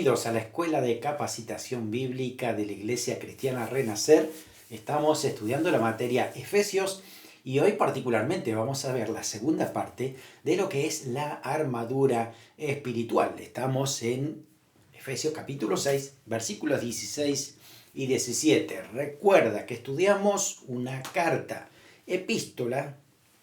Bienvenidos a la Escuela de Capacitación Bíblica de la Iglesia Cristiana Renacer. Estamos estudiando la materia Efesios y hoy particularmente vamos a ver la segunda parte de lo que es la armadura espiritual. Estamos en Efesios capítulo 6, versículos 16 y 17. Recuerda que estudiamos una carta, epístola,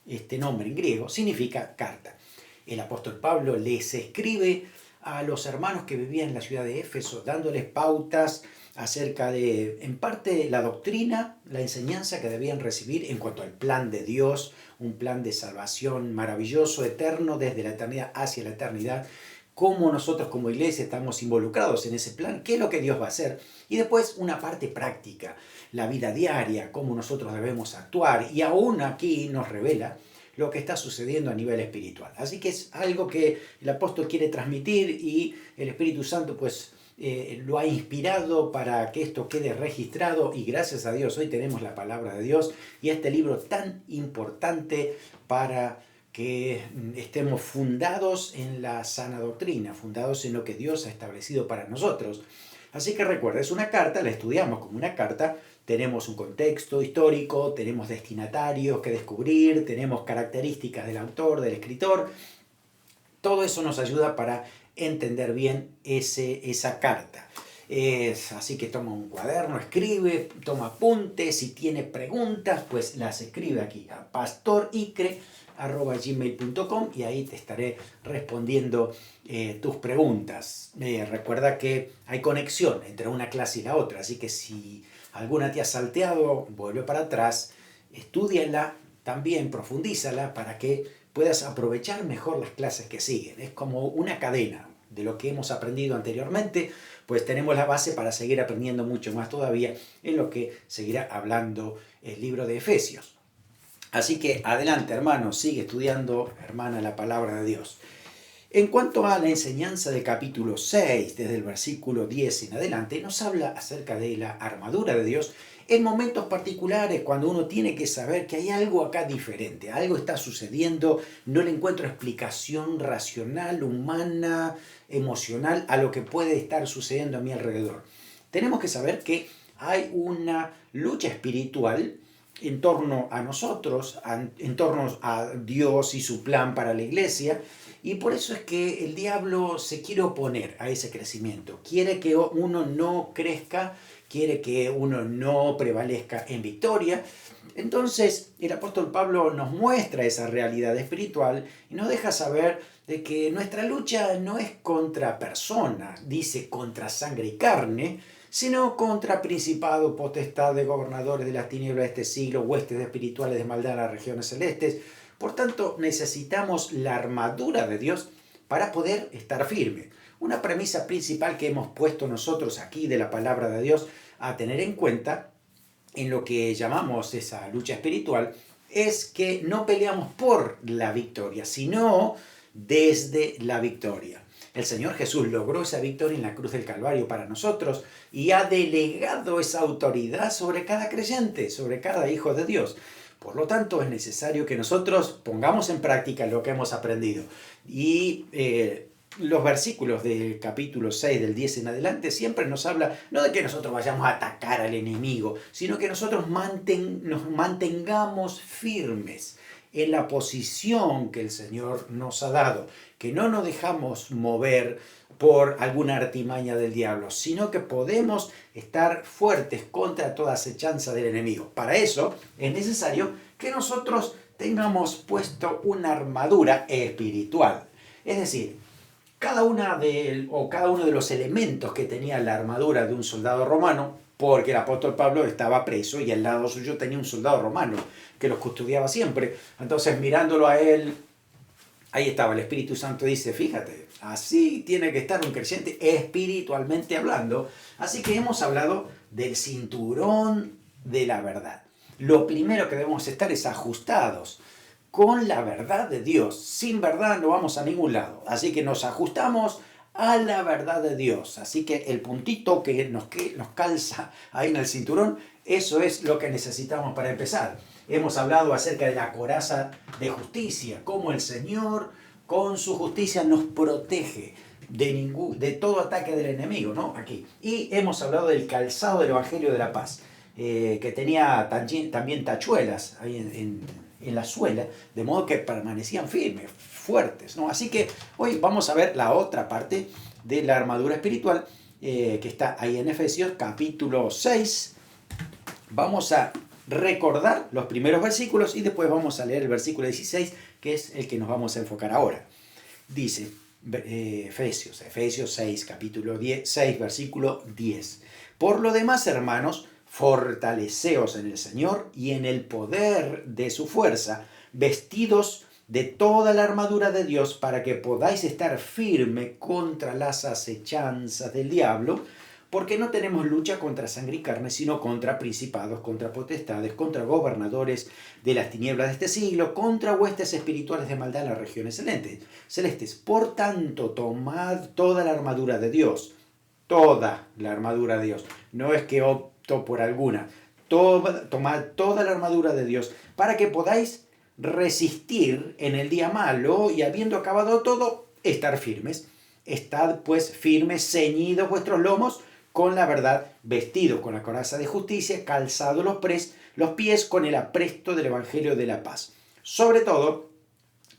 este nombre en griego significa carta. El apóstol Pablo les escribe a los hermanos que vivían en la ciudad de Éfeso, dándoles pautas acerca de, en parte, la doctrina, la enseñanza que debían recibir en cuanto al plan de Dios, un plan de salvación maravilloso, eterno, desde la eternidad hacia la eternidad, cómo nosotros como iglesia estamos involucrados en ese plan, qué es lo que Dios va a hacer, y después una parte práctica, la vida diaria, cómo nosotros debemos actuar, y aún aquí nos revela lo que está sucediendo a nivel espiritual. Así que es algo que el apóstol quiere transmitir y el Espíritu Santo pues lo ha inspirado para que esto quede registrado, y gracias a Dios hoy tenemos la palabra de Dios y este libro tan importante para que estemos fundados en la sana doctrina, fundados en lo que Dios ha establecido para nosotros. Así que recuerda, es una carta, la estudiamos como una carta, tenemos un contexto histórico, tenemos destinatarios que descubrir, tenemos características del autor, del escritor. Todo eso nos ayuda para entender bien esa carta. Así que toma un cuaderno, escribe, toma apuntes, si tiene preguntas, pues las escribe aquí a pastoricre@gmail.com y ahí te estaré respondiendo tus preguntas. Recuerda que hay conexión entre una clase y la otra, así que si alguna te ha salteado, vuelve para atrás, estúdiala, también profundízala para que puedas aprovechar mejor las clases que siguen. Es como una cadena de lo que hemos aprendido anteriormente, pues tenemos la base para seguir aprendiendo mucho más todavía en lo que seguirá hablando el libro de Efesios. Así que adelante, hermano, sigue estudiando, hermana, la palabra de Dios. En cuanto a la enseñanza del capítulo 6, desde el versículo 10 en adelante, nos habla acerca de la armadura de Dios en momentos particulares, cuando uno tiene que saber que hay algo acá diferente, algo está sucediendo, no le encuentro explicación racional, humana, emocional a lo que puede estar sucediendo a mi alrededor. Tenemos que saber que hay una lucha espiritual en torno a nosotros, en torno a Dios y su plan para la iglesia, y por eso es que el diablo se quiere oponer a ese crecimiento. Quiere que uno no crezca, quiere que uno no prevalezca en victoria. Entonces el apóstol Pablo nos muestra esa realidad espiritual y nos deja saber de que nuestra lucha no es contra personas, dice contra sangre y carne, sino contra principado, potestad de gobernadores de las tinieblas de este siglo, huestes espirituales de maldad en las regiones celestes. Por tanto, necesitamos la armadura de Dios para poder estar firmes. Una premisa principal que hemos puesto nosotros aquí de la palabra de Dios a tener en cuenta en lo que llamamos esa lucha espiritual es que no peleamos por la victoria, sino desde la victoria. El Señor Jesús logró esa victoria en la cruz del Calvario para nosotros y ha delegado esa autoridad sobre cada creyente, sobre cada hijo de Dios. Por lo tanto, es necesario que nosotros pongamos en práctica lo que hemos aprendido. Y los versículos del capítulo 6, del 10 en adelante, siempre nos habla, no de que nosotros vayamos a atacar al enemigo, sino que nosotros nos mantengamos firmes en la posición que el Señor nos ha dado, que no nos dejamos mover por alguna artimaña del diablo, sino que podemos estar fuertes contra toda acechanza del enemigo. Para eso es necesario que nosotros tengamos puesto una armadura espiritual. Es decir, cada uno de los elementos que tenía la armadura de un soldado romano, porque el apóstol Pablo estaba preso y al lado suyo tenía un soldado romano que los custodiaba siempre. Entonces, mirándolo a él, ahí estaba, el Espíritu Santo dice, fíjate, así tiene que estar un creyente espiritualmente hablando. Así que hemos hablado del cinturón de la verdad. Lo primero que debemos estar es ajustados con la verdad de Dios. Sin verdad no vamos a ningún lado. Así que nos ajustamos a la verdad de Dios. Así que el puntito que nos calza ahí en el cinturón, eso es lo que necesitamos para empezar. Hemos hablado acerca de la coraza de justicia, cómo el Señor con su justicia nos protege de todo ataque del enemigo, ¿no? Aquí. Y hemos hablado del calzado del Evangelio de la Paz, que tenía también tachuelas ahí en la suela, de modo que permanecían firmes, fuertes, ¿no? Así que hoy vamos a ver la otra parte de la armadura espiritual, que está ahí en Efesios capítulo 6. Vamos a recordar los primeros versículos y después vamos a leer el versículo 16, que es el que nos vamos a enfocar ahora. Dice Efesios 6, capítulo 6, versículo 10. Por lo demás, hermanos, fortaleceos en el Señor y en el poder de su fuerza, vestidos de toda la armadura de Dios para que podáis estar firme contra las acechanzas del diablo, porque no tenemos lucha contra sangre y carne, sino contra principados, contra potestades, contra gobernadores de las tinieblas de este siglo, contra huestes espirituales de maldad en las regiones celestes. Por tanto, tomad toda la armadura de Dios, toda la armadura de Dios. No es que opto por alguna. Tomad toda la armadura de Dios para que podáis resistir en el día malo y habiendo acabado todo, estar firmes. Estad pues firmes, ceñidos vuestros lomos con la verdad, vestidos con la coraza de justicia, calzados los pies con el apresto del Evangelio de la paz. Sobre todo,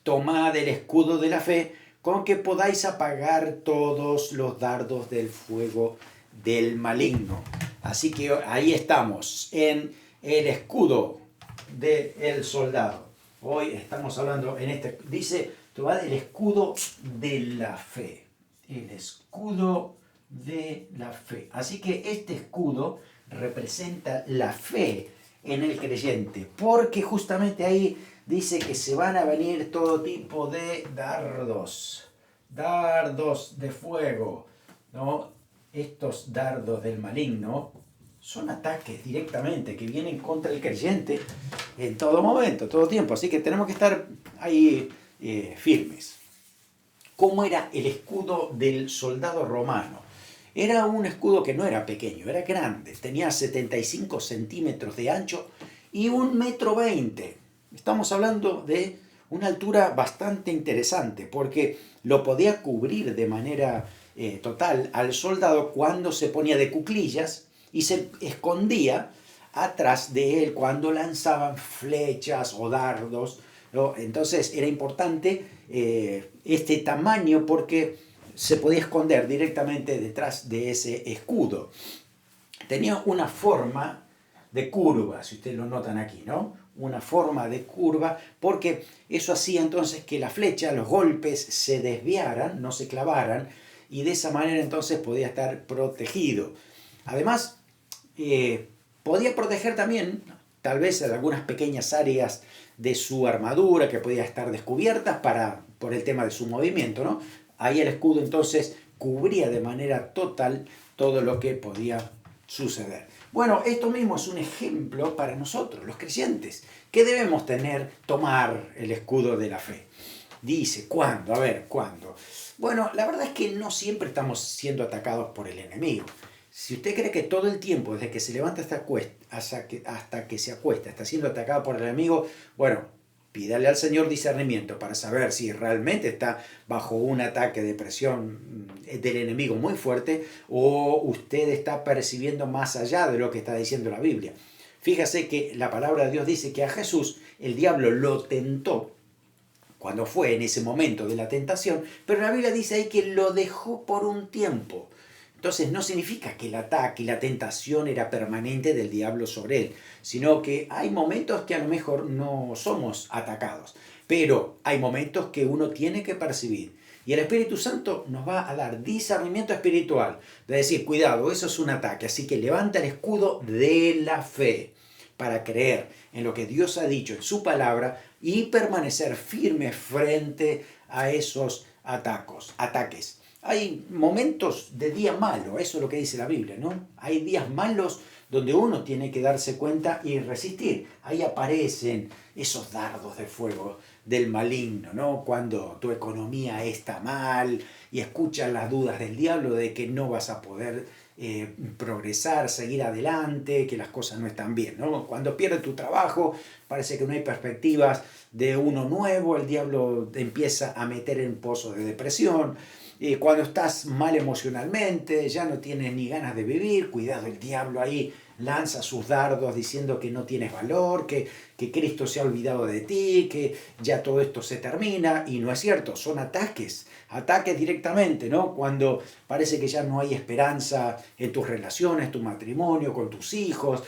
tomad el escudo de la fe, con que podáis apagar todos los dardos del fuego del maligno. Así que ahí estamos, en el escudo del soldado. Hoy estamos hablando dice, tomad el escudo de la fe. El escudo de la fe. Así que este escudo representa la fe en el creyente, porque justamente ahí dice que se van a venir todo tipo de dardos de fuego, ¿no? Estos dardos del maligno son ataques directamente que vienen contra el creyente en todo momento, todo tiempo, así que tenemos que estar ahí firmes. ¿Cómo era el escudo del soldado romano? Era un escudo que no era pequeño, era grande, tenía 75 centímetros de ancho y 1,20 m. Estamos hablando de una altura bastante interesante, porque lo podía cubrir de manera total al soldado cuando se ponía de cuclillas y se escondía atrás de él cuando lanzaban flechas o dardos, ¿no? Entonces era importante este tamaño porque se podía esconder directamente detrás de ese escudo. Tenía una forma de curva, si ustedes lo notan aquí, ¿no? Una forma de curva, porque eso hacía entonces que la flecha, los golpes se desviaran, no se clavaran, y de esa manera entonces podía estar protegido. Además, podía proteger también, tal vez en algunas pequeñas áreas de su armadura que podía estar descubiertas por el tema de su movimiento, ¿no? Ahí el escudo entonces cubría de manera total todo lo que podía suceder. Bueno, esto mismo es un ejemplo para nosotros, los creyentes, que debemos tomar el escudo de la fe. Dice, ¿cuándo? A ver, ¿cuándo? Bueno, la verdad es que no siempre estamos siendo atacados por el enemigo. Si usted cree que todo el tiempo, desde que se levanta hasta que se acuesta, está siendo atacado por el enemigo, bueno, pídale al Señor discernimiento para saber si realmente está bajo un ataque de presión del enemigo muy fuerte o usted está percibiendo más allá de lo que está diciendo la Biblia. Fíjese que la palabra de Dios dice que a Jesús el diablo lo tentó cuando fue en ese momento de la tentación, pero la Biblia dice ahí que lo dejó por un tiempo. Entonces no significa que el ataque y la tentación era permanente del diablo sobre él, sino que hay momentos que a lo mejor no somos atacados, pero hay momentos que uno tiene que percibir. Y el Espíritu Santo nos va a dar discernimiento espiritual, de decir, cuidado, eso es un ataque, así que levanta el escudo de la fe para creer en lo que Dios ha dicho en su palabra y permanecer firme frente a esos ataques. Hay momentos de día malo, eso es lo que dice la Biblia, ¿no? Hay días malos donde uno tiene que darse cuenta y resistir. Ahí aparecen esos dardos de fuego del maligno, ¿no? Cuando tu economía está mal y escuchas las dudas del diablo de que no vas a poder progresar, seguir adelante, que las cosas no están bien, ¿no? Cuando pierdes tu trabajo, parece que no hay perspectivas de uno nuevo, el diablo te empieza a meter en pozos de depresión. cuando estás mal emocionalmente, ya no tienes ni ganas de vivir, cuidado, el diablo ahí lanza sus dardos diciendo que no tienes valor, que Cristo se ha olvidado de ti, que ya todo esto se termina, y no es cierto, son ataques directamente, ¿no? Cuando parece que ya no hay esperanza en tus relaciones, tu matrimonio, con tus hijos,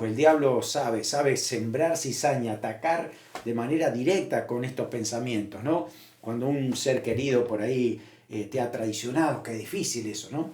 el diablo sabe sembrar cizaña, atacar de manera directa con estos pensamientos, ¿no? Cuando un ser querido por ahí te ha traicionado, qué difícil eso, ¿no?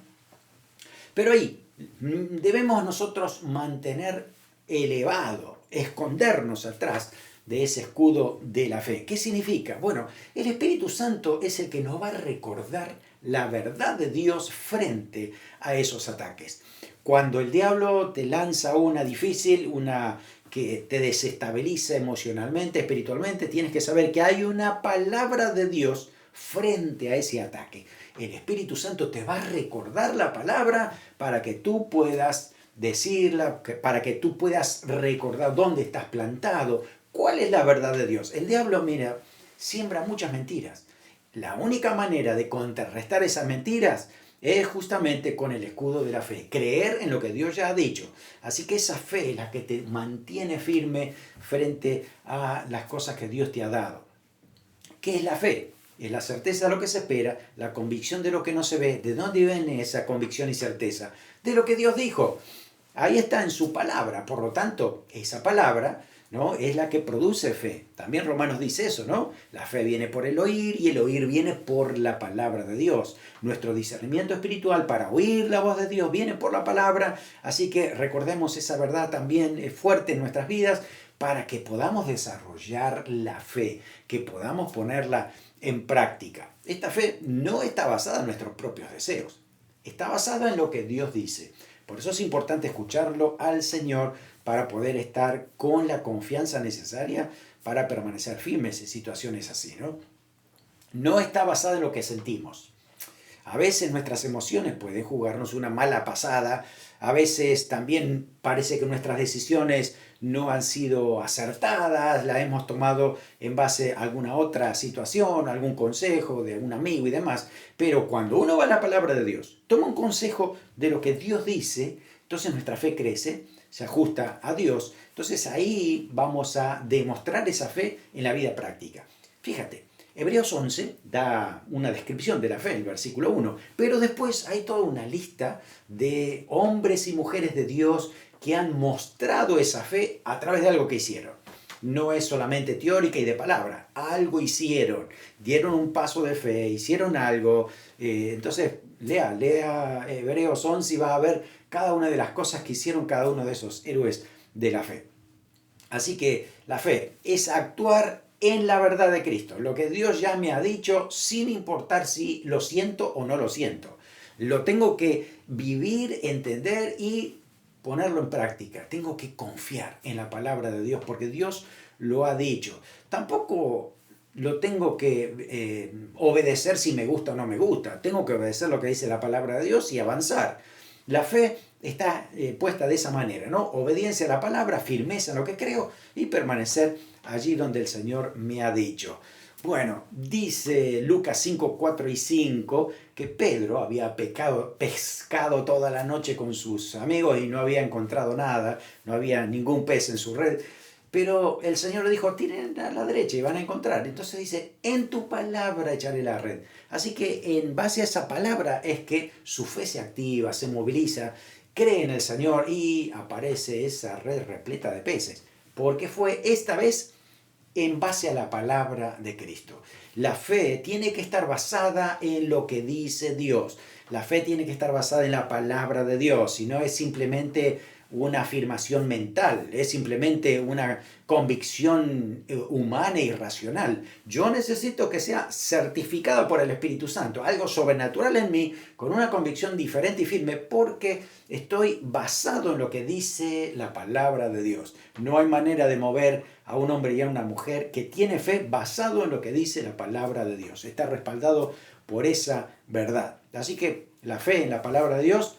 Pero ahí debemos nosotros mantener elevado, escondernos atrás de ese escudo de la fe. ¿Qué significa? Bueno, el Espíritu Santo es el que nos va a recordar la verdad de Dios frente a esos ataques. Cuando el diablo te lanza una difícil, una que te desestabiliza emocionalmente, espiritualmente, tienes que saber que hay una palabra de Dios frente a ese ataque. El Espíritu Santo te va a recordar la palabra para que tú puedas decirla, para que tú puedas recordar dónde estás plantado, cuál es la verdad de Dios. El diablo, mira, siembra muchas mentiras. La única manera de contrarrestar esas mentiras es justamente con el escudo de la fe, creer en lo que Dios ya ha dicho. Así que esa fe es la que te mantiene firme frente a las cosas que Dios te ha dado. ¿Qué es la fe? Es la certeza de lo que se espera, la convicción de lo que no se ve. ¿De dónde viene esa convicción y certeza? De lo que Dios dijo. Ahí está en su palabra. Por lo tanto, esa palabra, ¿no?, es la que produce fe. También Romanos dice eso, ¿no? La fe viene por el oír y el oír viene por la palabra de Dios. Nuestro discernimiento espiritual para oír la voz de Dios viene por la palabra. Así que recordemos esa verdad también fuerte en nuestras vidas para que podamos desarrollar la fe, que podamos ponerla en práctica. Esta fe no está basada en nuestros propios deseos, está basada en lo que Dios dice. Por eso es importante escucharlo al Señor para poder estar con la confianza necesaria para permanecer firmes en situaciones así, ¿no? No está basada en lo que sentimos. A veces nuestras emociones pueden jugarnos una mala pasada, a veces también parece que nuestras decisiones no han sido acertadas, las hemos tomado en base a alguna otra situación, algún consejo de un amigo y demás, pero cuando uno va a la palabra de Dios, toma un consejo de lo que Dios dice, entonces nuestra fe crece, se ajusta a Dios, entonces ahí vamos a demostrar esa fe en la vida práctica. Fíjate, Hebreos 11 da una descripción de la fe, el versículo 1, pero después hay toda una lista de hombres y mujeres de Dios que han mostrado esa fe a través de algo que hicieron. No es solamente teórica y de palabra, algo hicieron, dieron un paso de fe, hicieron algo. Entonces, lea Hebreos 11 y va a ver cada una de las cosas que hicieron cada uno de esos héroes de la fe. Así que la fe es actuar en la verdad de Cristo, lo que Dios ya me ha dicho sin importar si lo siento o no lo siento. Lo tengo que vivir, entender y ponerlo en práctica. Tengo que confiar en la palabra de Dios porque Dios lo ha dicho. Tampoco lo tengo que obedecer si me gusta o no me gusta. Tengo que obedecer lo que dice la palabra de Dios y avanzar. La fe está puesta de esa manera, ¿no? Obediencia a la palabra, firmeza en lo que creo y permanecer allí donde el Señor me ha dicho. Bueno, dice Lucas 5, 4 y 5 que Pedro había pescado toda la noche con sus amigos y no había encontrado nada, no había ningún pez en su red. Pero el Señor le dijo, tiren a la derecha y van a encontrar. Entonces dice, en tu palabra echaré la red. Así que en base a esa palabra es que su fe se activa, se moviliza, cree en el Señor y aparece esa red repleta de peces. Porque fue esta vez en base a la palabra de Cristo. La fe tiene que estar basada en lo que dice Dios. La fe tiene que estar basada en la palabra de Dios, si no es simplemente una afirmación mental, es simplemente una convicción humana y racional. Yo necesito que sea certificado por el Espíritu Santo, algo sobrenatural en mí, con una convicción diferente y firme, porque estoy basado en lo que dice la palabra de Dios. No hay manera de mover a un hombre y a una mujer que tiene fe basado en lo que dice la palabra de Dios. Está respaldado por esa verdad. Así que la fe en la palabra de Dios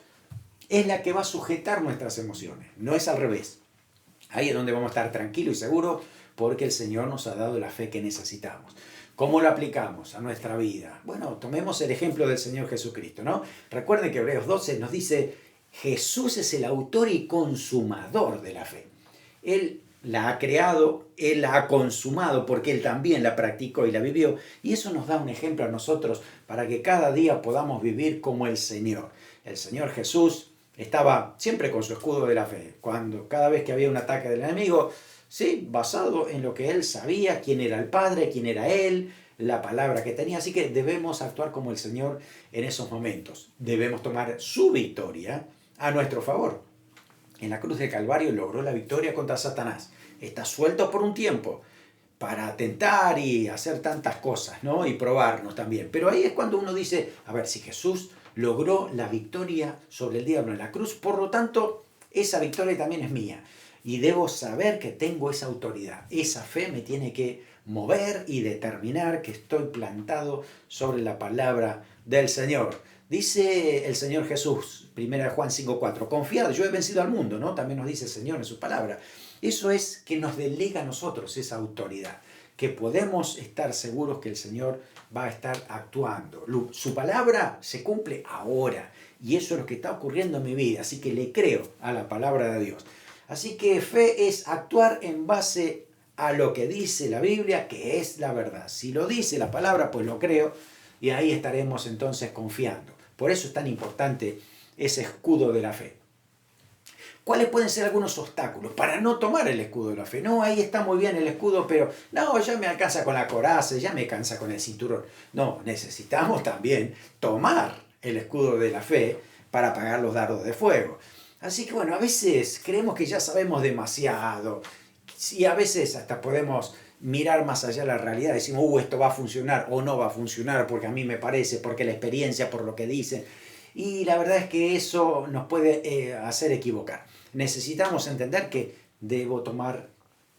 es la que va a sujetar nuestras emociones, no es al revés. Ahí es donde vamos a estar tranquilos y seguros porque el Señor nos ha dado la fe que necesitamos. ¿Cómo lo aplicamos a nuestra vida? Bueno, tomemos el ejemplo del Señor Jesucristo, ¿no? Recuerden que Hebreos 12 nos dice, Jesús es el autor y consumador de la fe. Él la ha creado, Él la ha consumado porque Él también la practicó y la vivió. Y eso nos da un ejemplo a nosotros para que cada día podamos vivir como el Señor. El Señor Jesús estaba siempre con su escudo de la fe. Cada vez que había un ataque del enemigo, sí, basado en lo que Él sabía, quién era el Padre, quién era Él, la palabra que tenía. Así que debemos actuar como el Señor en esos momentos. Debemos tomar su victoria a nuestro favor. En la cruz del Calvario logró la victoria contra Satanás. Está suelto por un tiempo para tentar y hacer tantas cosas, ¿no? Y probarnos también. Pero ahí es cuando uno dice, a ver, si Jesús logró la victoria sobre el diablo en la cruz, por lo tanto, esa victoria también es mía. Y debo saber que tengo esa autoridad. Esa fe me tiene que mover y determinar que estoy plantado sobre la palabra del Señor. Dice el Señor Jesús, 1 Juan 5:4, confiad, yo he vencido al mundo, ¿no? También nos dice el Señor en su palabra. Eso es que nos delega a nosotros esa autoridad, que podemos estar seguros que el Señor va a estar actuando. Su palabra se cumple ahora, y eso es lo que está ocurriendo en mi vida, así que le creo a la palabra de Dios. Así que fe es actuar en base a lo que dice la Biblia, que es la verdad. Si lo dice la palabra, pues lo creo, y ahí estaremos entonces confiando. Por eso es tan importante ese escudo de la fe. ¿Cuáles pueden ser algunos obstáculos para no tomar el escudo de la fe? No, ahí está muy bien el escudo, pero no, ya me alcanza con la coraza, ya me cansa con el cinturón. No, necesitamos también tomar el escudo de la fe para apagar los dardos de fuego. Así que bueno, a veces creemos que ya sabemos demasiado y a veces hasta podemos mirar más allá de la realidad. Decimos, esto va a funcionar o no va a funcionar porque a mí me parece, porque la experiencia, por lo que dicen. Y la verdad es que eso nos puede hacer equivocar. Necesitamos entender que debo tomar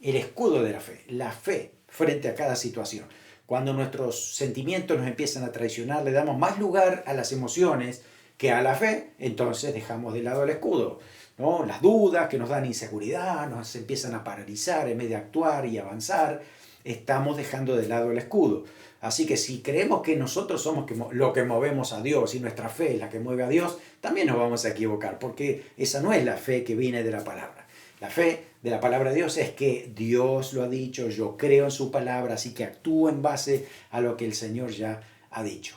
el escudo de la fe frente a cada situación. Cuando nuestros sentimientos nos empiezan a traicionar, le damos más lugar a las emociones que a la fe, entonces dejamos de lado el escudo, ¿no? Las dudas que nos dan inseguridad, nos empiezan a paralizar en vez de actuar y avanzar, estamos dejando de lado el escudo. Así que si creemos que nosotros somos lo que movemos a Dios y nuestra fe es la que mueve a Dios, también nos vamos a equivocar, porque esa no es la fe que viene de la palabra. La fe de la palabra de Dios es que Dios lo ha dicho, yo creo en su palabra, así que actúo en base a lo que el Señor ya ha dicho.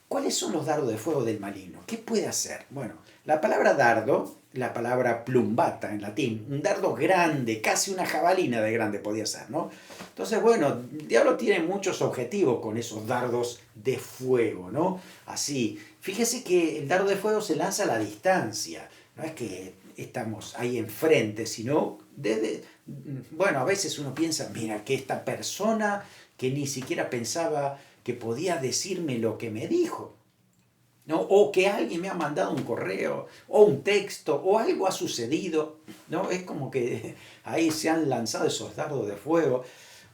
¿Cuáles son los dardos de fuego del maligno? ¿Qué puede hacer? Bueno, la palabra dardo, la palabra plumbata en latín, un dardo grande, casi una jabalina de grande podía ser, ¿no? Entonces, bueno, el diablo tiene muchos objetivos con esos dardos de fuego, ¿no? Así, fíjese que el dardo de fuego se lanza a la distancia, no es que estamos ahí enfrente, sino bueno, a veces uno piensa, mira, que esta persona que ni siquiera pensaba que podía decirme lo que me dijo, ¿no? O que alguien me ha mandado un correo o un texto o algo ha sucedido, ¿no? Es como que ahí se han lanzado esos dardos de fuego.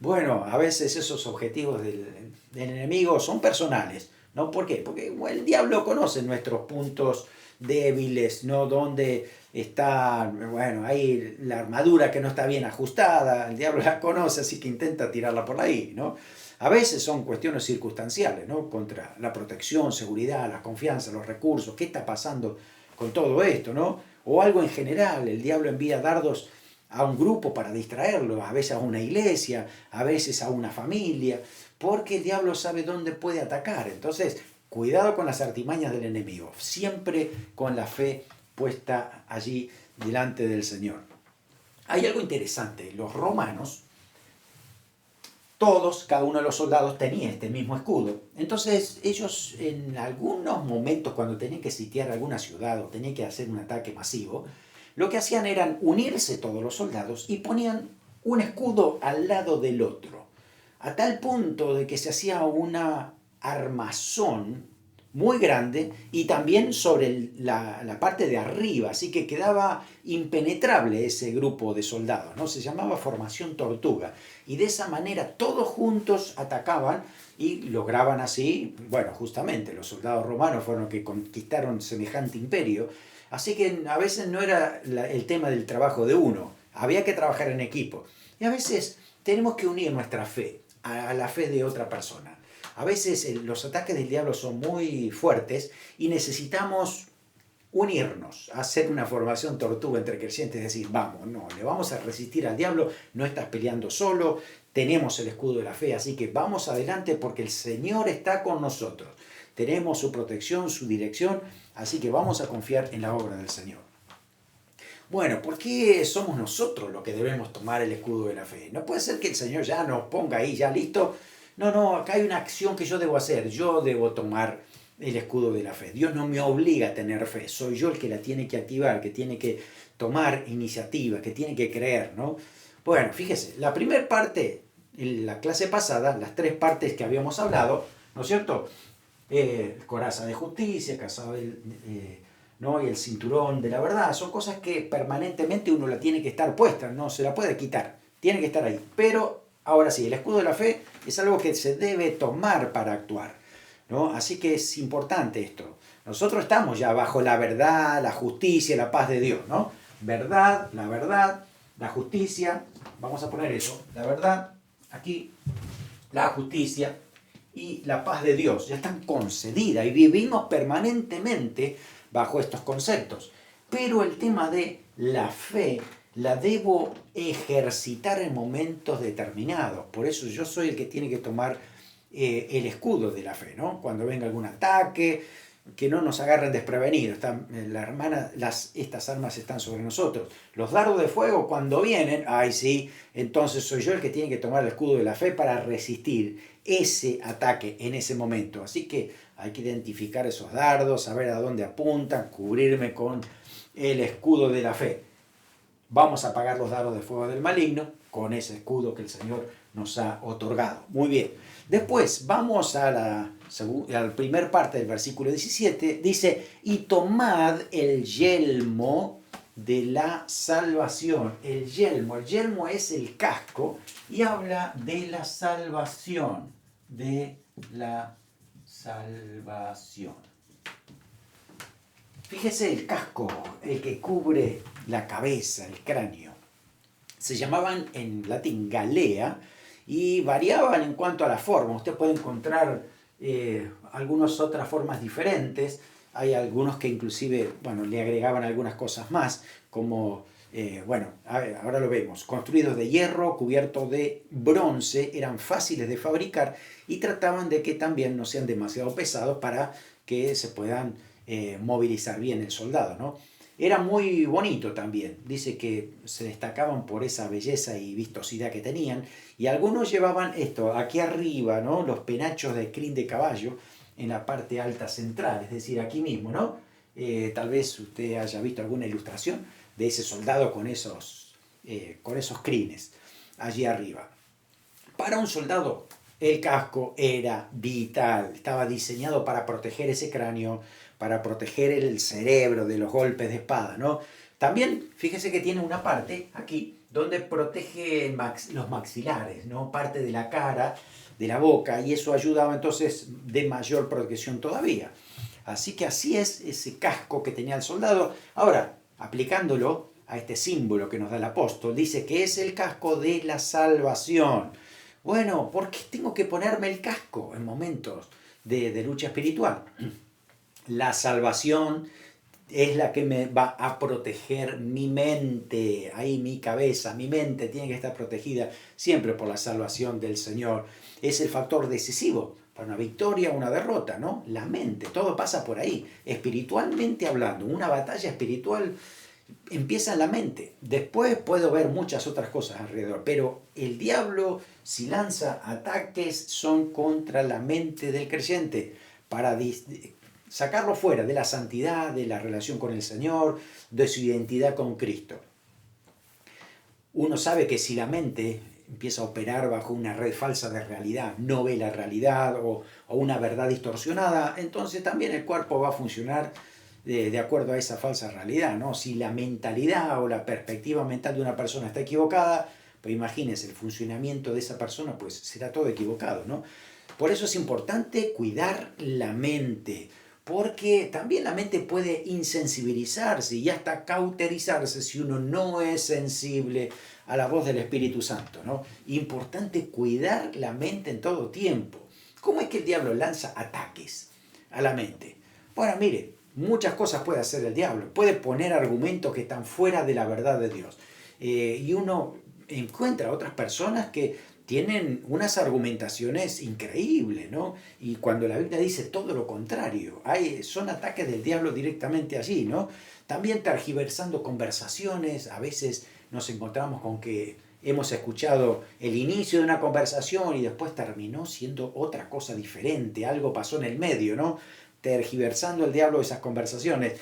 Bueno, a veces esos objetivos del enemigo son personales, ¿no? ¿Por qué? Porque el diablo conoce nuestros puntos débiles, ¿no? Donde está, bueno, ahí la armadura que no está bien ajustada, el diablo la conoce, así que intenta tirarla por ahí, ¿no? A veces son cuestiones circunstanciales, ¿no? Contra la protección, seguridad, la confianza, los recursos, ¿qué está pasando con todo esto, ¿no? O algo en general, el diablo envía dardos a un grupo para distraerlo, a veces a una iglesia, a veces a una familia, porque el diablo sabe dónde puede atacar. Entonces, cuidado con las artimañas del enemigo, siempre con la fe puesta allí delante del Señor. Hay algo interesante, los romanos, todos, cada uno de los soldados tenía este mismo escudo. Entonces ellos en algunos momentos cuando tenían que sitiar alguna ciudad o tenían que hacer un ataque masivo, lo que hacían eran unirse todos los soldados y ponían un escudo al lado del otro, a tal punto de que se hacía una armazón muy grande y también sobre la parte de arriba, así que quedaba impenetrable ese grupo de soldados, ¿no? Se llamaba formación tortuga y de esa manera todos juntos atacaban y lograban así, bueno, justamente los soldados romanos fueron los que conquistaron semejante imperio, así que a veces no era el tema del trabajo de uno, había que trabajar en equipo y a veces tenemos que unir nuestra fe a la fe de otra persona. A veces los ataques del diablo son muy fuertes y necesitamos unirnos, hacer una formación tortuga entre creyentes, es decir, vamos, no, le vamos a resistir al diablo, no estás peleando solo, tenemos el escudo de la fe, así que vamos adelante porque el Señor está con nosotros, tenemos su protección, su dirección, así que vamos a confiar en la obra del Señor. Bueno, ¿por qué somos nosotros los que debemos tomar el escudo de la fe? No puede ser que el Señor ya nos ponga ahí, ya listo. No, acá hay una acción que yo debo hacer, yo debo tomar el escudo de la fe. Dios no me obliga a tener fe, soy yo el que la tiene que activar, que tiene que tomar iniciativa, que tiene que creer, ¿no? Bueno, fíjese, la primera parte, en la clase pasada, las 3 partes que habíamos hablado, ¿no es cierto? Coraza de justicia, casado ¿no? Y el cinturón de la verdad, son cosas que permanentemente uno la tiene que estar puesta, no se la puede quitar, tiene que estar ahí. Pero ahora sí, el escudo de la fe es algo que se debe tomar para actuar, ¿no? Así que es importante esto. Nosotros estamos ya bajo la verdad, la justicia, la paz de Dios, ¿no? Verdad, la justicia, vamos a poner eso, la verdad, aquí, la justicia y la paz de Dios, ya están concedidas y vivimos permanentemente bajo estos conceptos. Pero el tema de la fe la debo ejercitar en momentos determinados. Por eso yo soy el que tiene que tomar el escudo de la fe, ¿no? Cuando venga algún ataque, que no nos agarren desprevenidos. Estas armas están sobre nosotros. Los dardos de fuego cuando vienen, ay sí, entonces soy yo el que tiene que tomar el escudo de la fe para resistir ese ataque en ese momento. Así que hay que identificar esos dardos, saber a dónde apuntan, cubrirme con el escudo de la fe. Vamos a apagar los dardos de fuego del maligno con ese escudo que el Señor nos ha otorgado. Muy bien. Después vamos a la primera parte del versículo 17. Dice, y tomad el yelmo de la salvación. El yelmo es el casco y habla de la salvación. De la salvación. Fíjese el casco, el que cubre la cabeza, el cráneo. Se llamaban en latín galea y variaban en cuanto a la forma. Usted puede encontrar algunas otras formas diferentes. Hay algunos que inclusive, le agregaban algunas cosas más, como, ahora lo vemos, construidos de hierro, cubiertos de bronce, eran fáciles de fabricar y trataban de que también no sean demasiado pesados para que se puedan movilizar bien el soldado, ¿no? Era muy bonito también, dice que se destacaban por esa belleza y vistosidad que tenían, y algunos llevaban esto, aquí arriba, ¿no? Los penachos de crin de caballo en la parte alta central, es decir, aquí mismo, ¿no? Tal vez usted haya visto alguna ilustración de ese soldado con esos crines allí arriba. Para un soldado, el casco era vital, estaba diseñado para proteger ese cráneo, para proteger el cerebro de los golpes de espada, ¿no? También, fíjese que tiene una parte aquí donde protege los maxilares, ¿no? Parte de la cara, de la boca, y eso ayudaba entonces de mayor protección todavía. Así que así es ese casco que tenía el soldado. Ahora, aplicándolo a este símbolo que nos da el apóstol, dice que es el casco de la salvación. Bueno, ¿por qué tengo que ponerme el casco en momentos de lucha espiritual? La salvación es la que me va a proteger mi mente, ahí mi cabeza, mi mente tiene que estar protegida siempre por la salvación del Señor. Es el factor decisivo para una victoria o una derrota, ¿no? La mente, todo pasa por ahí, espiritualmente hablando. Una batalla espiritual empieza en la mente. Después puedo ver muchas otras cosas alrededor, pero el diablo, si lanza ataques, son contra la mente del creyente para sacarlo fuera de la santidad, de la relación con el Señor, de su identidad con Cristo. Uno sabe que si la mente empieza a operar bajo una red falsa de realidad, no ve la realidad o una verdad distorsionada, entonces también el cuerpo va a funcionar de acuerdo a esa falsa realidad, ¿no? Si la mentalidad o la perspectiva mental de una persona está equivocada, pues imagínense, el funcionamiento de esa persona pues será todo equivocado, ¿no? Por eso es importante cuidar la mente, porque también la mente puede insensibilizarse y hasta cauterizarse si uno no es sensible a la voz del Espíritu Santo, ¿no? Importante cuidar la mente en todo tiempo. ¿Cómo es que el diablo lanza ataques a la mente? Bueno, mire, muchas cosas puede hacer el diablo. Puede poner argumentos que están fuera de la verdad de Dios. Y uno encuentra a otras personas que tienen unas argumentaciones increíbles, ¿no? Y cuando la Biblia dice todo lo contrario, son ataques del diablo directamente allí, ¿no? También tergiversando conversaciones, a veces nos encontramos con que hemos escuchado el inicio de una conversación y después terminó siendo otra cosa diferente, algo pasó en el medio, ¿no? Tergiversando el diablo esas conversaciones,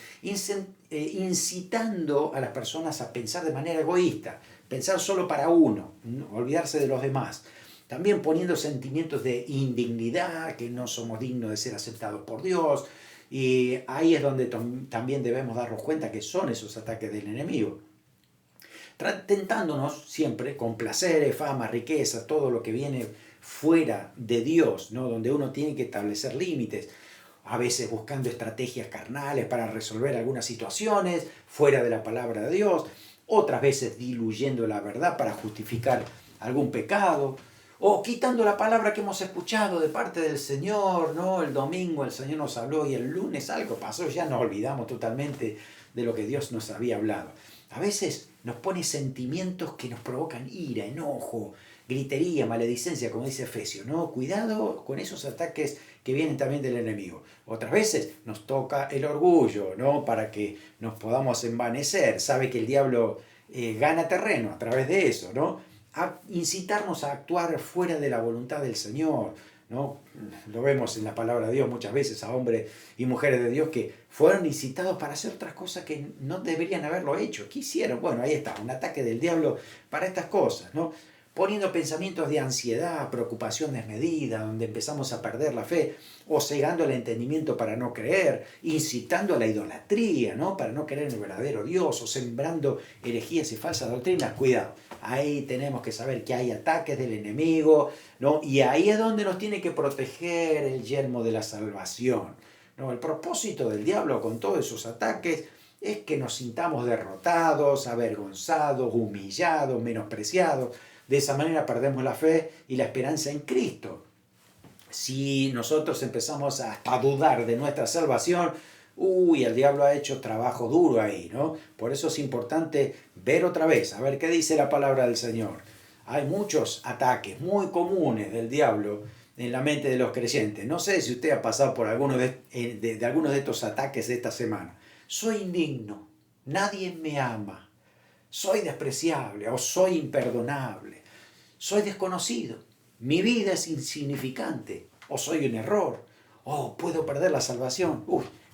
incitando a las personas a pensar de manera egoísta, pensar solo para uno, olvidarse de los demás. También poniendo sentimientos de indignidad, que no somos dignos de ser aceptados por Dios. Y ahí es donde también debemos darnos cuenta que son esos ataques del enemigo. Tentándonos siempre con placeres, fama, riqueza, todo lo que viene fuera de Dios, ¿no? Donde uno tiene que establecer límites, a veces buscando estrategias carnales para resolver algunas situaciones fuera de la palabra de Dios, otras veces diluyendo la verdad para justificar algún pecado, o quitando la palabra que hemos escuchado de parte del Señor, ¿no? El domingo el Señor nos habló y el lunes algo pasó, ya nos olvidamos totalmente de lo que Dios nos había hablado. A veces nos pone sentimientos que nos provocan ira, enojo, gritería, maledicencia, como dice Efesios, ¿no? Cuidado con esos ataques que vienen también del enemigo. Otras veces nos toca el orgullo, ¿no? Para que nos podamos envanecer. Sabe que el diablo gana terreno a través de eso, ¿no? A incitarnos a actuar fuera de la voluntad del Señor, ¿no? Lo vemos en la palabra de Dios muchas veces a hombres y mujeres de Dios que fueron incitados para hacer otras cosas que no deberían haberlo hecho. ¿Qué hicieron? Bueno, ahí está, un ataque del diablo para estas cosas, ¿no? Poniendo pensamientos de ansiedad, preocupación desmedida, donde empezamos a perder la fe, o cegando el entendimiento para no creer, incitando a la idolatría, ¿no? Para no creer en el verdadero Dios, o sembrando herejías y falsas doctrinas. Cuidado, ahí tenemos que saber que hay ataques del enemigo, ¿no? Y ahí es donde nos tiene que proteger el yelmo de la salvación, ¿no? El propósito del diablo con todos esos ataques es que nos sintamos derrotados, avergonzados, humillados, menospreciados. De esa manera perdemos la fe y la esperanza en Cristo. Si nosotros empezamos hasta a dudar de nuestra salvación, el diablo ha hecho trabajo duro ahí, ¿no? Por eso es importante ver otra vez, a ver qué dice la palabra del Señor. Hay muchos ataques muy comunes del diablo en la mente de los creyentes. No sé si usted ha pasado por alguno de algunos de estos ataques de esta semana. Soy indigno, nadie me ama, soy despreciable o soy imperdonable, soy desconocido, mi vida es insignificante o soy un error, puedo perder la salvación.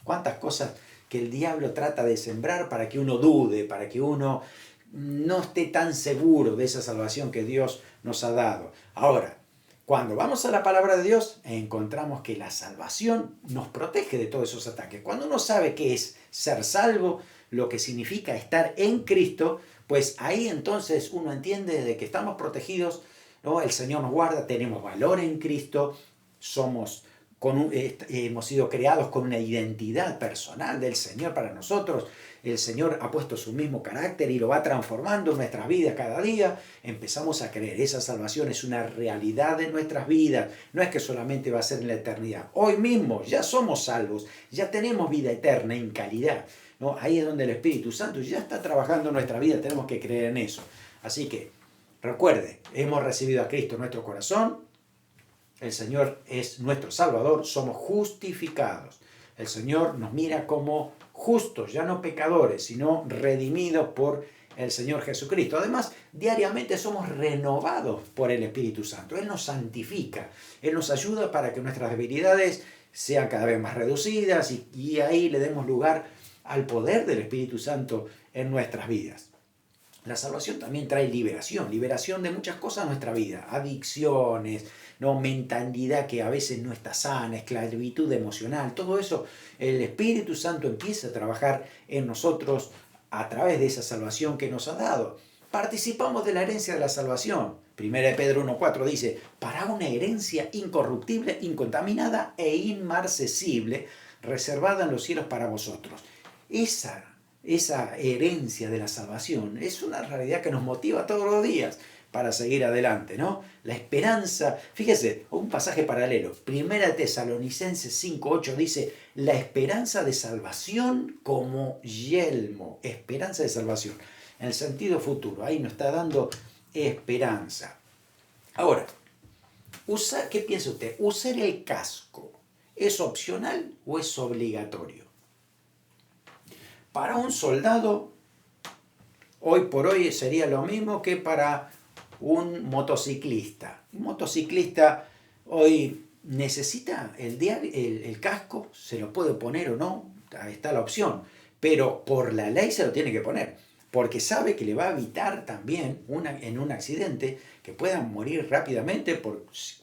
Cuántas cosas que el diablo trata de sembrar para que uno dude, para que uno no esté tan seguro de esa salvación que Dios nos ha dado. Ahora, cuando vamos a la palabra de Dios, encontramos que la salvación nos protege de todos esos ataques. Cuando uno sabe qué es ser salvo, lo que significa estar en Cristo, pues ahí entonces uno entiende de que estamos protegidos, ¿no? El Señor nos guarda, tenemos valor en Cristo, hemos sido creados con una identidad personal del Señor para nosotros. El Señor ha puesto su mismo carácter y lo va transformando en nuestras vidas cada día. Empezamos a creer, esa salvación es una realidad de nuestras vidas. No es que solamente va a ser en la eternidad. Hoy mismo ya somos salvos, ya tenemos vida eterna en calidad, ¿no? Ahí es donde el Espíritu Santo ya está trabajando en nuestra vida, tenemos que creer en eso. Así que, recuerde, hemos recibido a Cristo en nuestro corazón, el Señor es nuestro Salvador, somos justificados. El Señor nos mira como justos, ya no pecadores, sino redimidos por el Señor Jesucristo. Además, diariamente somos renovados por el Espíritu Santo. Él nos santifica, Él nos ayuda para que nuestras debilidades sean cada vez más reducidas y ahí le demos lugar al poder del Espíritu Santo en nuestras vidas. La salvación también trae liberación de muchas cosas en nuestra vida, adicciones, ¿no? Mentalidad que a veces no está sana, esclavitud emocional, todo eso, el Espíritu Santo empieza a trabajar en nosotros a través de esa salvación que nos ha dado. Participamos de la herencia de la salvación. 1 Pedro 1.4 dice, para una herencia incorruptible, incontaminada e inmarcesible, reservada en los cielos para vosotros. Esa herencia de la salvación es una realidad que nos motiva todos los días para seguir adelante, ¿no? La esperanza, fíjese, un pasaje paralelo, 1 Tesalonicenses 5:8 dice, la esperanza de salvación como yelmo, esperanza de salvación, en el sentido futuro, ahí nos está dando esperanza. Ahora, ¿qué piensa usted? ¿Usar el casco es opcional o es obligatorio? Para un soldado, hoy por hoy sería lo mismo que para un motociclista. Un motociclista hoy necesita el casco, se lo puede poner o no, ahí está la opción, pero por la ley se lo tiene que poner, porque sabe que le va a evitar también en un accidente que puedan morir rápidamente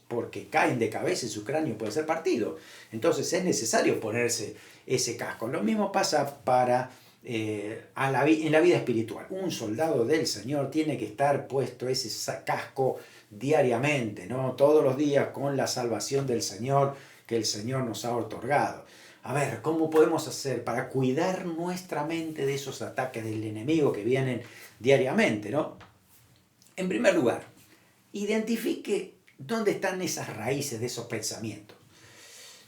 porque caen de cabeza y su cráneo puede ser partido. Entonces es necesario ponerse ese casco. Lo mismo pasa para en la vida espiritual. Un soldado del Señor tiene que estar puesto ese casco diariamente, ¿no? Todos los días con la salvación del Señor que el Señor nos ha otorgado. A ver, ¿cómo podemos hacer para cuidar nuestra mente de esos ataques del enemigo que vienen diariamente, ¿no? En primer lugar, identifique dónde están esas raíces de esos pensamientos.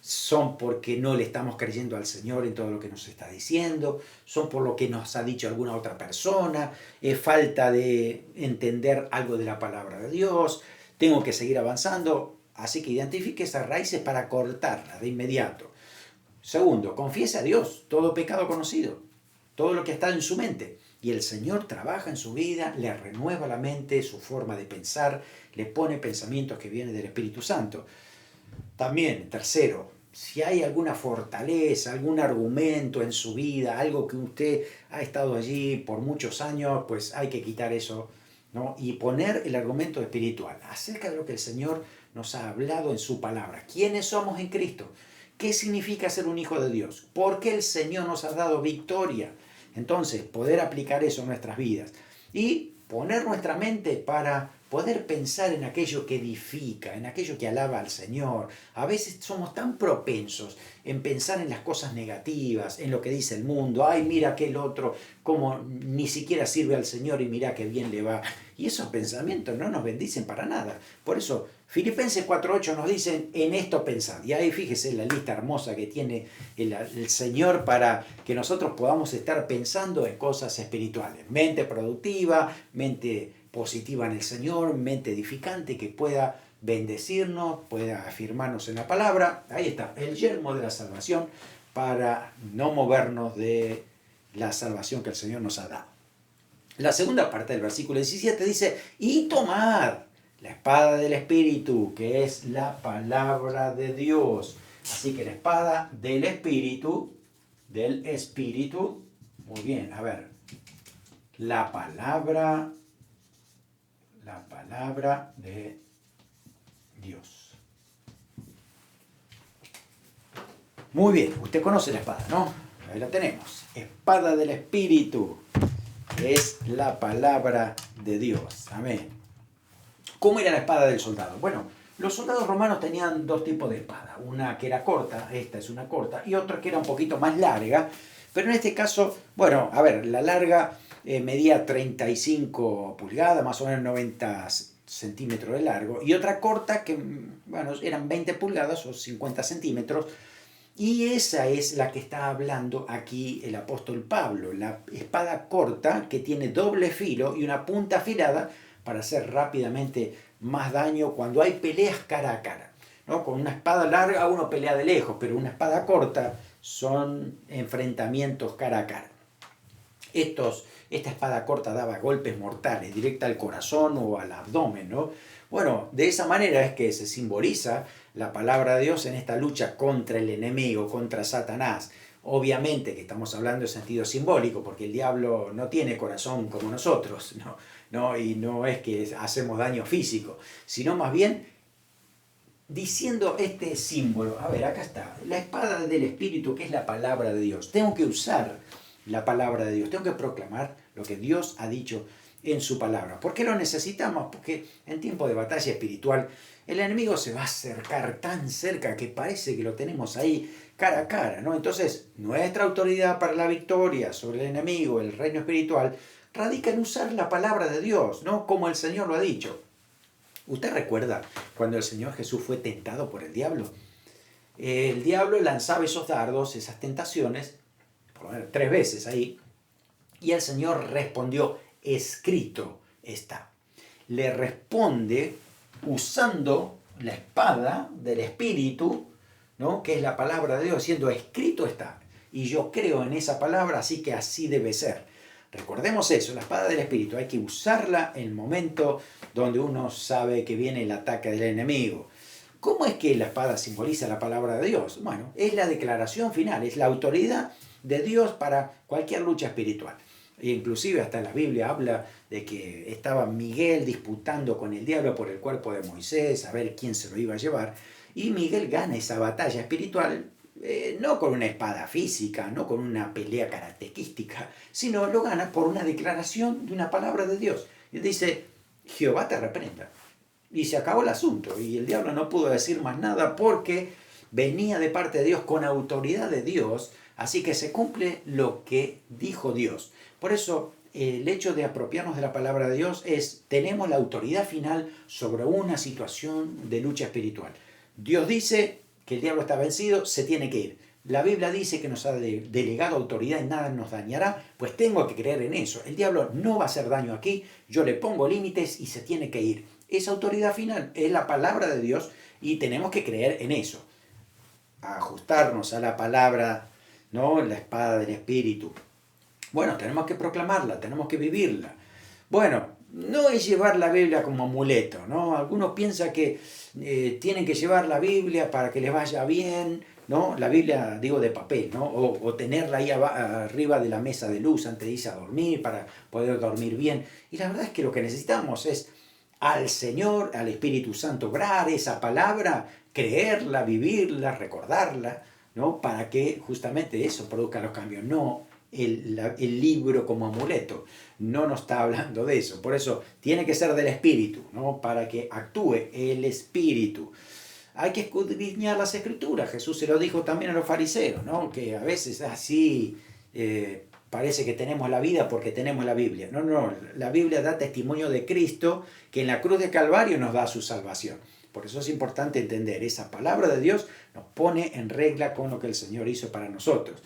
Son porque no le estamos creyendo al Señor en todo lo que nos está diciendo, son por lo que nos ha dicho alguna otra persona, es falta de entender algo de la palabra de Dios, tengo que seguir avanzando, así que identifique esas raíces para cortarlas de inmediato. Segundo, confiese a Dios todo pecado conocido, todo lo que está en su mente. Y el Señor trabaja en su vida, le renueva la mente, su forma de pensar, le pone pensamientos que vienen del Espíritu Santo. También, tercero, si hay alguna fortaleza, algún argumento en su vida, algo que usted ha estado allí por muchos años, pues hay que quitar eso, ¿no? Y poner el argumento espiritual acerca de lo que el Señor nos ha hablado en su palabra. ¿Quiénes somos en Cristo? ¿Qué significa ser un hijo de Dios? ¿Por qué el Señor nos ha dado victoria? Entonces, poder aplicar eso en nuestras vidas y poner nuestra mente para poder pensar en aquello que edifica, en aquello que alaba al Señor. A veces somos tan propensos en pensar en las cosas negativas, en lo que dice el mundo. Ay, mira aquel otro, como ni siquiera sirve al Señor y mira qué bien le va. Y esos pensamientos no nos bendicen para nada. Por eso, Filipenses 4:8 nos dicen, en esto pensad. Y ahí fíjese la lista hermosa que tiene el Señor para que nosotros podamos estar pensando en cosas espirituales. Mente productiva, mente positiva en el Señor, mente edificante que pueda bendecirnos, pueda afirmarnos en la palabra. Ahí está, el yelmo de la salvación para no movernos de la salvación que el Señor nos ha dado. La segunda parte del versículo 17 dice, y tomad la espada del Espíritu, que es la palabra de Dios. Así que la espada del Espíritu, muy bien, a ver, la palabra de Dios. Muy bien, usted conoce la espada, ¿no? Ahí la tenemos. Espada del Espíritu, que es la palabra de Dios. Amén. ¿Cómo era la espada del soldado? Bueno, los soldados romanos tenían dos tipos de espada. Una que era corta, esta es una corta, y otra que era un poquito más larga. Pero en este caso, bueno, a ver, la larga medía 35 pulgadas, más o menos 90 centímetros de largo, y otra corta que, bueno, eran 20 pulgadas o 50 centímetros, y esa es la que está hablando aquí el apóstol Pablo, la espada corta que tiene doble filo y una punta afilada para hacer rápidamente más daño cuando hay peleas cara a cara, ¿no? Con una espada larga uno pelea de lejos, pero una espada corta son enfrentamientos cara a cara. Esta espada corta daba golpes mortales, directa al corazón o al abdomen, ¿no? Bueno, de esa manera es que se simboliza la palabra de Dios en esta lucha contra el enemigo, contra Satanás. Obviamente que estamos hablando en sentido simbólico, porque el diablo no tiene corazón como nosotros, ¿no? Y no es que hacemos daño físico, sino más bien diciendo este símbolo. A ver, acá está, la espada del Espíritu, que es la palabra de Dios. Tengo que usar la palabra de Dios, tengo que proclamar lo que Dios ha dicho en su palabra. ¿Por qué lo necesitamos? Porque en tiempo de batalla espiritual el enemigo se va a acercar tan cerca que parece que lo tenemos ahí cara a cara, ¿no? Entonces, nuestra autoridad para la victoria sobre el enemigo, el reino espiritual, radica en usar la palabra de Dios, ¿no? Como el Señor lo ha dicho. ¿Usted recuerda cuando el Señor Jesús fue tentado por el diablo? El diablo lanzaba esos dardos, esas tentaciones, por lo menos 3 veces ahí, y el Señor respondió, escrito está. Le responde usando la espada del Espíritu, ¿no? Que es la palabra de Dios, diciendo, escrito está. Y yo creo en esa palabra, así que así debe ser. Recordemos eso, la espada del Espíritu, hay que usarla en el momento donde uno sabe que viene el ataque del enemigo. ¿Cómo es que la espada simboliza la palabra de Dios? Bueno, es la declaración final, es la autoridad de Dios para cualquier lucha espiritual. E inclusive hasta la Biblia habla de que estaba Miguel disputando con el diablo por el cuerpo de Moisés, a ver quién se lo iba a llevar. Y Miguel gana esa batalla espiritual, no con una espada física, no con una pelea karatequística, sino lo gana por una declaración de una palabra de Dios. Y dice, Jehová te reprenda. Y se acabó el asunto. Y el diablo no pudo decir más nada porque venía de parte de Dios con autoridad de Dios. Así que se cumple lo que dijo Dios. Por eso el hecho de apropiarnos de la palabra de Dios es, tenemos la autoridad final sobre una situación de lucha espiritual. Dios dice que el diablo está vencido, se tiene que ir. La Biblia dice que nos ha delegado autoridad y nada nos dañará, pues tengo que creer en eso. El diablo no va a hacer daño aquí, yo le pongo límites y se tiene que ir. Esa autoridad final es la palabra de Dios y tenemos que creer en eso. Ajustarnos a la palabra, ¿no? La espada del Espíritu. Bueno, tenemos que proclamarla, tenemos que vivirla. Bueno, no es llevar la Biblia como amuleto, ¿no? Algunos piensan que tienen que llevar la Biblia para que les vaya bien, ¿no? La Biblia, digo, de papel, ¿no? O tenerla ahí arriba de la mesa de luz antes de irse a dormir para poder dormir bien. Y la verdad es que lo que necesitamos es al Señor, al Espíritu Santo, orar esa palabra, creerla, vivirla, recordarla, ¿no? Para que justamente eso produzca los cambios, no el libro como amuleto. No nos está hablando de eso. Por eso tiene que ser del Espíritu, ¿no? Para que actúe el Espíritu. Hay que escudriñar las Escrituras. Jesús se lo dijo también a los fariseos, ¿no? Que a veces así parece que tenemos la vida porque tenemos la Biblia. No, no, la Biblia da testimonio de Cristo que en la cruz de Calvario nos da su salvación. Por eso es importante entender, esa palabra de Dios nos pone en regla con lo que el Señor hizo para nosotros.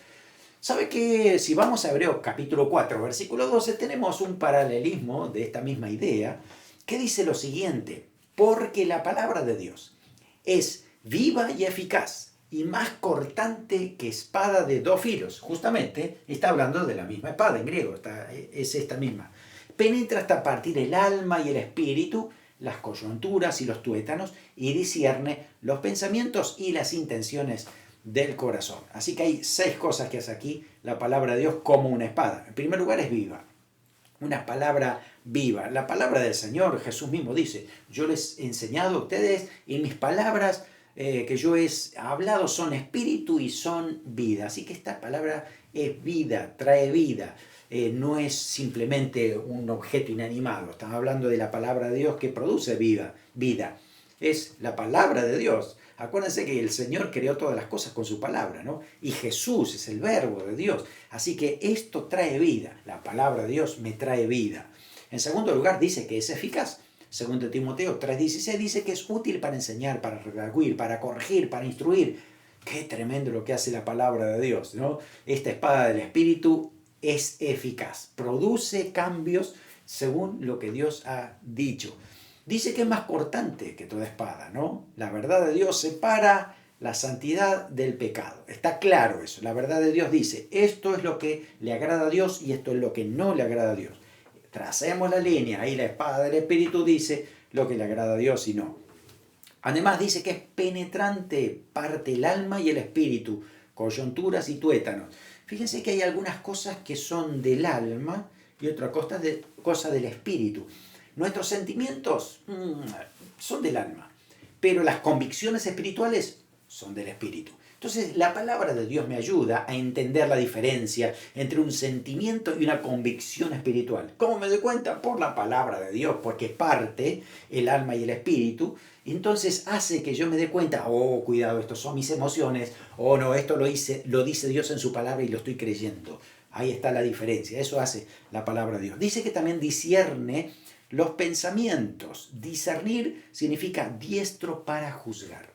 ¿Sabe que si vamos a Hebreos capítulo 4, versículo 12, tenemos un paralelismo de esta misma idea que dice lo siguiente? Porque la palabra de Dios es viva y eficaz y más cortante que espada de 2 filos. Justamente está hablando de la misma espada en griego, es esta misma. Penetra hasta partir el alma y el espíritu, las coyunturas y los tuétanos, y discierne los pensamientos y las intenciones del corazón. Así que hay 6 cosas que hace aquí la palabra de Dios como una espada. En primer lugar es viva, una palabra viva. La palabra del Señor, Jesús mismo dice, yo les he enseñado a ustedes y mis palabras que yo he hablado son espíritu y son vida. Así que esta palabra es vida, trae vida. No es simplemente un objeto inanimado. Estamos hablando de la palabra de Dios que produce vida. Es la palabra de Dios. Acuérdense que el Señor creó todas las cosas con su palabra, ¿no? Y Jesús es el verbo de Dios. Así que esto trae vida. La palabra de Dios me trae vida. En segundo lugar, dice que es eficaz. Segundo Timoteo 3:16 dice que es útil para enseñar, para redarguir, para corregir, para instruir. Qué tremendo lo que hace la palabra de Dios, ¿no? Esta espada del Espíritu es eficaz. Produce cambios según lo que Dios ha dicho. Dice que es más cortante que toda espada, ¿no? La verdad de Dios separa la santidad del pecado. Está claro eso. La verdad de Dios dice, esto es lo que le agrada a Dios y esto es lo que no le agrada a Dios. Tracemos la línea, ahí la espada del Espíritu dice lo que le agrada a Dios y no. Además dice que es penetrante, parte el alma y el espíritu, coyunturas y tuétanos. Fíjense que hay algunas cosas que son del alma y otra cosa del espíritu. Nuestros sentimientos son del alma, pero las convicciones espirituales son del espíritu. Entonces, la palabra de Dios me ayuda a entender la diferencia entre un sentimiento y una convicción espiritual. ¿Cómo me doy cuenta? Por la palabra de Dios, porque parte el alma y el espíritu. Entonces hace que yo me dé cuenta, oh, cuidado, estos son mis emociones, oh, no, esto lo dice Dios en su palabra y lo estoy creyendo. Ahí está la diferencia, eso hace la palabra de Dios. Dice que también discierne los pensamientos. Discernir significa diestro para juzgar.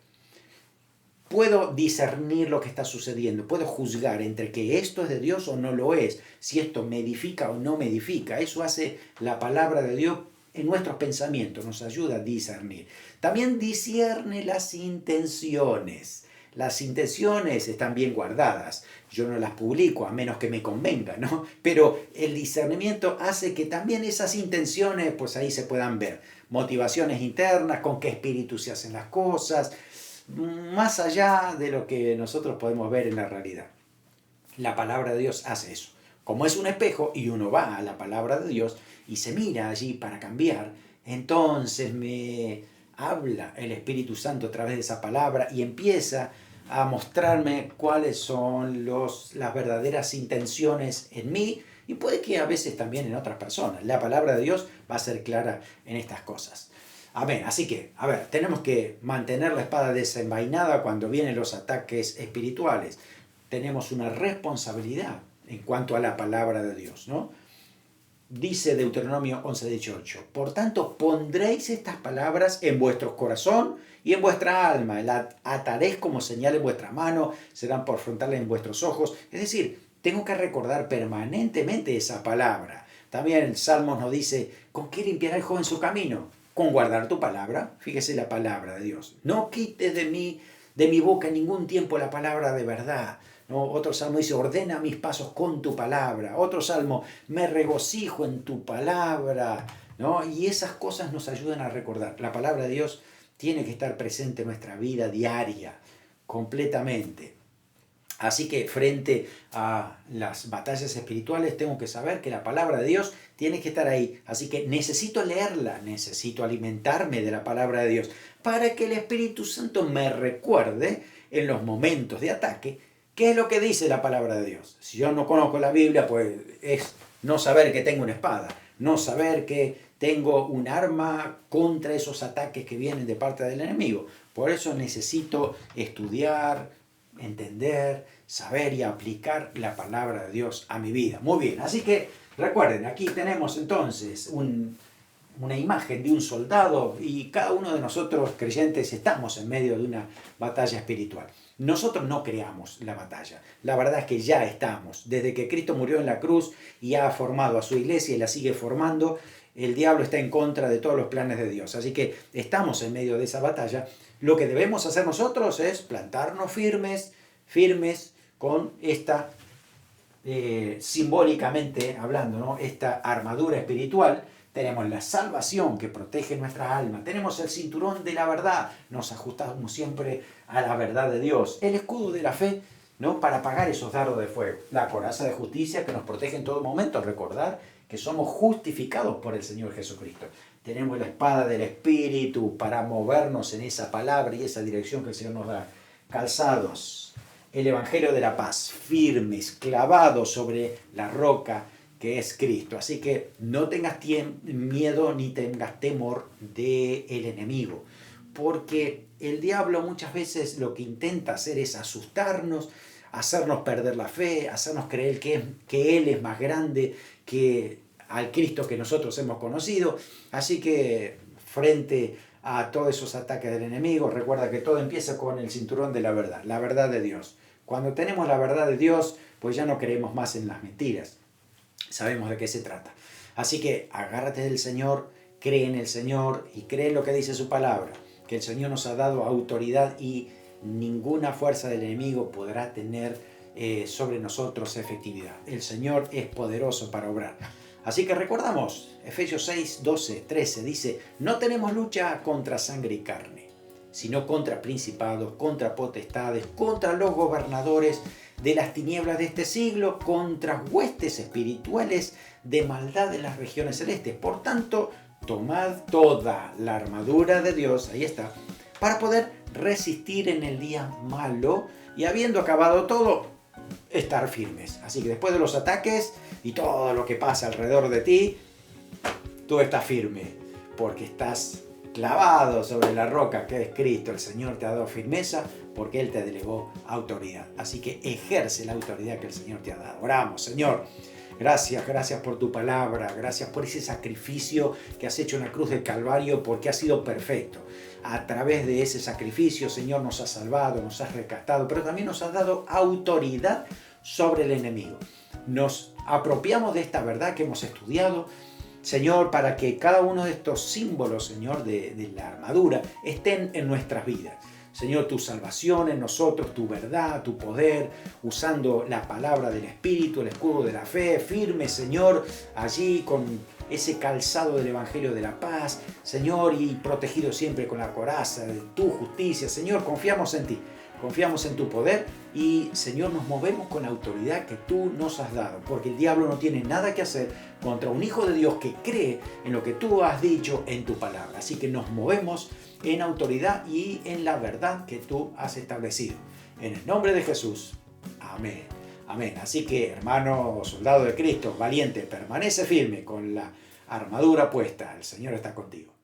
Puedo discernir lo que está sucediendo, puedo juzgar entre que esto es de Dios o no lo es, si esto me edifica o no me edifica. Eso hace la palabra de Dios en nuestros pensamientos, nos ayuda a discernir. También discierne las intenciones. Las intenciones están bien guardadas, yo no las publico a menos que me convenga, ¿no? Pero el discernimiento hace que también esas intenciones, pues ahí se puedan ver. Motivaciones internas, con qué espíritu se hacen las cosas, más allá de lo que nosotros podemos ver en la realidad. La palabra de Dios hace eso. Como es un espejo y uno va a la palabra de Dios y se mira allí para cambiar, entonces me habla el Espíritu Santo a través de esa palabra y empieza a mostrarme cuáles son las verdaderas intenciones en mí y puede que a veces también en otras personas. La palabra de Dios va a ser clara en estas cosas. Amén. Así que, tenemos que mantener la espada desenvainada cuando vienen los ataques espirituales. Tenemos una responsabilidad en cuanto a la palabra de Dios, ¿no? Dice Deuteronomio 11:18, por tanto pondréis estas palabras en vuestro corazón y en vuestra alma, las ataréis como señal en vuestra mano, serán por frontales en vuestros ojos. Es decir, tengo que recordar permanentemente esa palabra. También el Salmo nos dice, ¿con qué limpiará el joven su camino? Con guardar tu palabra. Fíjese la palabra de Dios. No quites de mi boca en ningún tiempo la palabra de verdad. ¿No? Otro salmo dice, ordena mis pasos con tu palabra. Otro salmo, me regocijo en tu palabra. ¿No? Y esas cosas nos ayudan a recordar. La palabra de Dios tiene que estar presente en nuestra vida diaria, completamente. Así que frente a las batallas espirituales tengo que saber que la palabra de Dios tiene que estar ahí. Así que necesito leerla, necesito alimentarme de la palabra de Dios para que el Espíritu Santo me recuerde en los momentos de ataque qué es lo que dice la palabra de Dios. Si yo no conozco la Biblia, pues es no saber que tengo una espada, no saber que tengo un arma contra esos ataques que vienen de parte del enemigo. Por eso necesito estudiar, entender, saber y aplicar la palabra de Dios a mi vida. Muy bien, así que recuerden, aquí tenemos entonces una imagen de un soldado y cada uno de nosotros creyentes estamos en medio de una batalla espiritual. Nosotros no creamos la batalla, la verdad es que ya estamos. Desde que Cristo murió en la cruz y ha formado a su iglesia y la sigue formando, el diablo está en contra de todos los planes de Dios. Así que estamos en medio de esa batalla. Lo que debemos hacer nosotros es plantarnos firmes con esta, simbólicamente hablando, ¿no? Esta armadura espiritual. Tenemos la salvación que protege nuestra alma. Tenemos el cinturón de la verdad. Nos ajustamos siempre a la verdad de Dios. El escudo de la fe, ¿no? Para apagar esos dardos de fuego. La coraza de justicia que nos protege en todo momento. Recordar que somos justificados por el Señor Jesucristo. Tenemos la espada del Espíritu para movernos en esa palabra y esa dirección que el Señor nos da. Calzados. El Evangelio de la paz. Firmes, clavados sobre la roca que es Cristo. Así que no tengas miedo ni tengas temor del enemigo, porque el diablo muchas veces lo que intenta hacer es asustarnos, hacernos perder la fe, hacernos creer que Él es más grande que al Cristo que nosotros hemos conocido. Así que frente a todos esos ataques del enemigo, recuerda que todo empieza con el cinturón de la verdad de Dios. Cuando tenemos la verdad de Dios, pues ya no creemos más en las mentiras. Sabemos de qué se trata. Así que agárrate del Señor, cree en el Señor y cree en lo que dice su palabra. Que el Señor nos ha dado autoridad y ninguna fuerza del enemigo podrá tener sobre nosotros efectividad. El Señor es poderoso para obrar. Así que recordamos, Efesios 6, 12, 13 dice, no tenemos lucha contra sangre y carne, sino contra principados, contra potestades, contra los gobernadores de las tinieblas de este siglo, contra huestes espirituales de maldad en las regiones celestes. Por tanto, tomad toda la armadura de Dios, ahí está, para poder resistir en el día malo y habiendo acabado todo, estar firmes. Así que después de los ataques y todo lo que pasa alrededor de ti, tú estás firme, porque estás clavado sobre la roca que es Cristo. El Señor te ha dado firmeza porque Él te delegó autoridad. Así que ejerce la autoridad que el Señor te ha dado. Oramos, Señor. Gracias por tu palabra, gracias por ese sacrificio que has hecho en la cruz del Calvario, porque ha sido perfecto. A través de ese sacrificio, Señor, nos has salvado, nos has rescatado, pero también nos has dado autoridad sobre el enemigo. Nos apropiamos de esta verdad que hemos estudiado, Señor, para que cada uno de estos símbolos, Señor, de la armadura estén en nuestras vidas. Señor, tu salvación en nosotros, tu verdad, tu poder, usando la palabra del Espíritu, el escudo de la fe, firme, Señor, allí con ese calzado del Evangelio de la paz, Señor, y protegido siempre con la coraza de tu justicia. Señor, confiamos en ti, confiamos en tu poder y, Señor, nos movemos con la autoridad que tú nos has dado, porque el diablo no tiene nada que hacer contra un hijo de Dios que cree en lo que tú has dicho en tu palabra. Así que nos movemos en autoridad y en la verdad que tú has establecido. En el nombre de Jesús. Amén. Amén. Así que, hermano, soldado de Cristo, valiente, permanece firme con la armadura puesta. El Señor está contigo.